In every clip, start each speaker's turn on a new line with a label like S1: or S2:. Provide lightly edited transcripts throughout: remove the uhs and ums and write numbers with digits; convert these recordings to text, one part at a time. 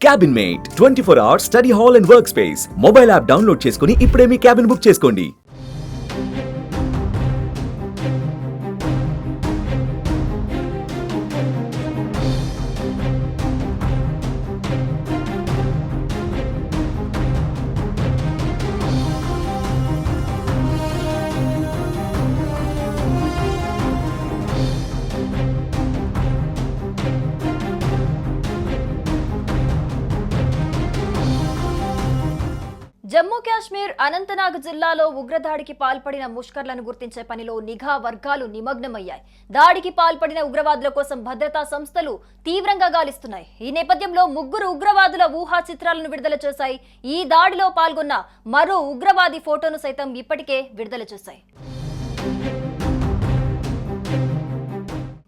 S1: Cabin mate 24 hours study hall and work space mobile app download చేసుకుని ఇప్పుడే మీ cabin book చేసుకోండి.
S2: జమ్మూ కాశ్మీర్ అనంతనాగ్ జిల్లాలో ఉగ్రదాడికి పాల్పడిన ముష్కర్లను గుర్తించే పనిలో నిఘా వర్గాలు నిమగ్నమయ్యాయి. దాడికి పాల్పడిన ఉగ్రవాదుల కోసం భద్రతా సంస్థలు తీవ్రంగా గాలిస్తున్నాయి. ఈ నేపథ్యంలో 3 ఉగ్రవాదుల ఊహా చిత్రాలను విడుదల చేశాయి. ఈ దాడిలో పాల్గొన్న మరో ఉగ్రవాది ఫోటోను సైతం ఇప్పటికే విడుదల చేశాయి.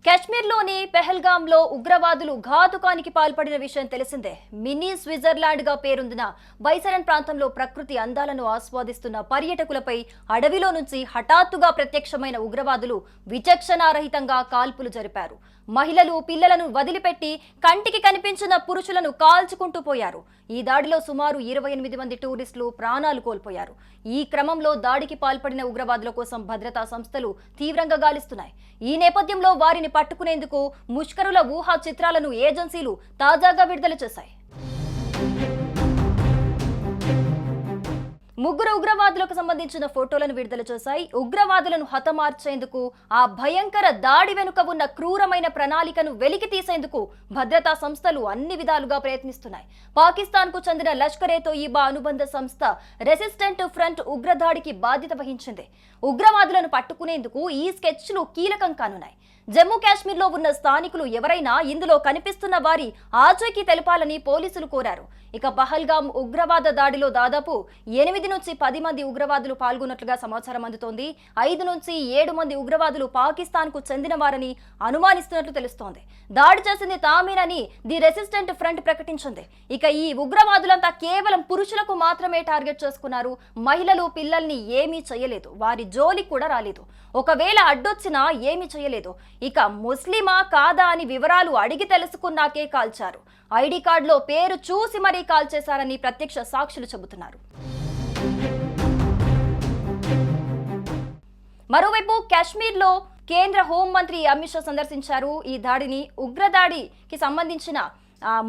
S2: కాశ్మీర్లోని పెహల్గాంలో ఉగ్రవాదులు ఘాతుకానికి పాల్పడిన విషయం తెలిసిందే. మినీ స్విట్జర్లాండ్ గా పేరొందిన బైసరన్ ప్రాంతంలో ప్రకృతి అందాలను ఆస్వాదిస్తున్న పర్యాటకులపై అడవిలో నుంచి హఠాత్తుగా ప్రత్యక్షమైన ఉగ్రవాదులు విచక్షణారహితంగా కాల్పులు జరిపారు. మహిళలు, పిల్లలను వదిలిపెట్టి కంటికి కనిపించిన పురుషులను కాల్చుకుంటూ పోయారు. ఈ దాడిలో సుమారు 28 మంది టూరిస్టులు ప్రాణాలు కోల్పోయారు. ఈ క్రమంలో దాడికి పాల్పడిన ఉగ్రవాదుల కోసం భద్రతా సంస్థలు తీవ్రంగా గాలిస్తున్నాయి. ఈ నేపథ్యంలో వారిని పట్టుకునేందుకు ముష్కరుల ఊహా చిత్రాలను ఏజెన్సీలు తాజాగా విడుదల చేశాయి. 3 ఉగ్రవాదులకు సంబంధించిన ఫోటోలను విడుదల చేశాయి. ఉగ్రవాదులను హతమార్చేందుకు, ఆ భయంకర దాడి వెనుక ఉన్న క్రూరమైన ప్రణాళికను వెలికి తీసేందుకు భద్రతా సంస్థలు అన్ని విధాలుగా ప్రయత్నిస్తున్నాయి. పాకిస్తాన్ కు చెందిన లష్కర్-ఏ-తోయిబా అనుబంధ సంస్థ రెసిస్టెంట్ ఫ్రంట్ ఉగ్రదాడికి బాధ్యత వహించింది. ఉగ్రవాదులను పట్టుకునేందుకు ఈ స్కెచ్లు కీలకం కానున్నాయి. జమ్మూ కాశ్మీర్లో ఉన్న స్థానికులు ఎవరైనా ఇందులో కనిపిస్తున్న వారి ఆచూకీ తెలపాలని పోలీసులు కోరారు. ఇక పహల్గాం ఉగ్రవాద దాడిలో దాదాపు 8 నుంచి 10 మంది ఉగ్రవాదులు పాల్గొన్నట్లుగా సమాచారం అందుతోంది. 5 నుంచి 7 మంది ఉగ్రవాదులు పాకిస్తాన్ కు చెందిన వారని అనుమానిస్తున్నట్లు తెలుస్తోంది. దాడి చేసింది తామేనని ది రెసిస్టెంట్ ఫ్రంట్ ప్రకటించింది. ఇక ఈ ఉగ్రవాదులంతా కేవలం పురుషులకు మాత్రమే టార్గెట్ చేసుకున్నారు. మహిళలు, పిల్లల్ని ఏమీ చేయలేదు. వారి జోలికి కూడా రాలేదు. ఒకవేళ అడ్డొచ్చినా ఏమీ చేయలేదు. ఇక ముస్లిమా కాదా అని వివరాలు అడిగి తెలుసుకున్నాకే కాల్చారు. ఐడి కార్డులో పేరు చూసి మరీ కాల్చేశారని ప్రత్యక్ష సాక్షులు చెబుతున్నారు. మరోవైపు కాశ్మీర్లో కేంద్ర హోంమంత్రి అమిత్ షా సందర్శించారు. ఈ దాడిని ఉగ్రదాడికి సంబంధించిన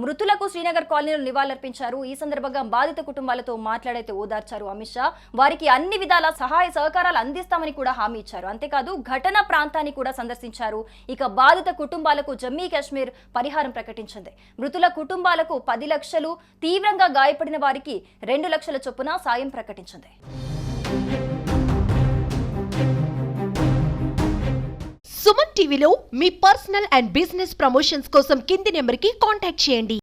S2: మృతులకు శ్రీనగర్ కాలనీలో నివాళులర్పించారు. ఈ సందర్భంగా బాధిత కుటుంబాలతో మాట్లాడైతే ఓదార్చారు అమిత్ షా. వారికి అన్ని విధాల సహాయ సహకారాలు అందిస్తామని కూడా హామీ ఇచ్చారు. అంతేకాదు ఘటన ప్రాంతాన్ని కూడా సందర్శించారు. ఇక బాధిత కుటుంబాలకు జమ్మూ కాశ్మీర్ పరిహారం ప్రకటించింది. మృతుల కుటుంబాలకు 10 లక్షలు, తీవ్రంగా గాయపడిన వారికి 2 లక్షల చొప్పున సాయం ప్రకటించింది.
S3: సుమన్ టీవీలో మీ పర్సనల్ అండ్ బిజినెస్ ప్రమోషన్స్ కోసం కింది నెంబర్కి కాంటాక్ట్ చేయండి.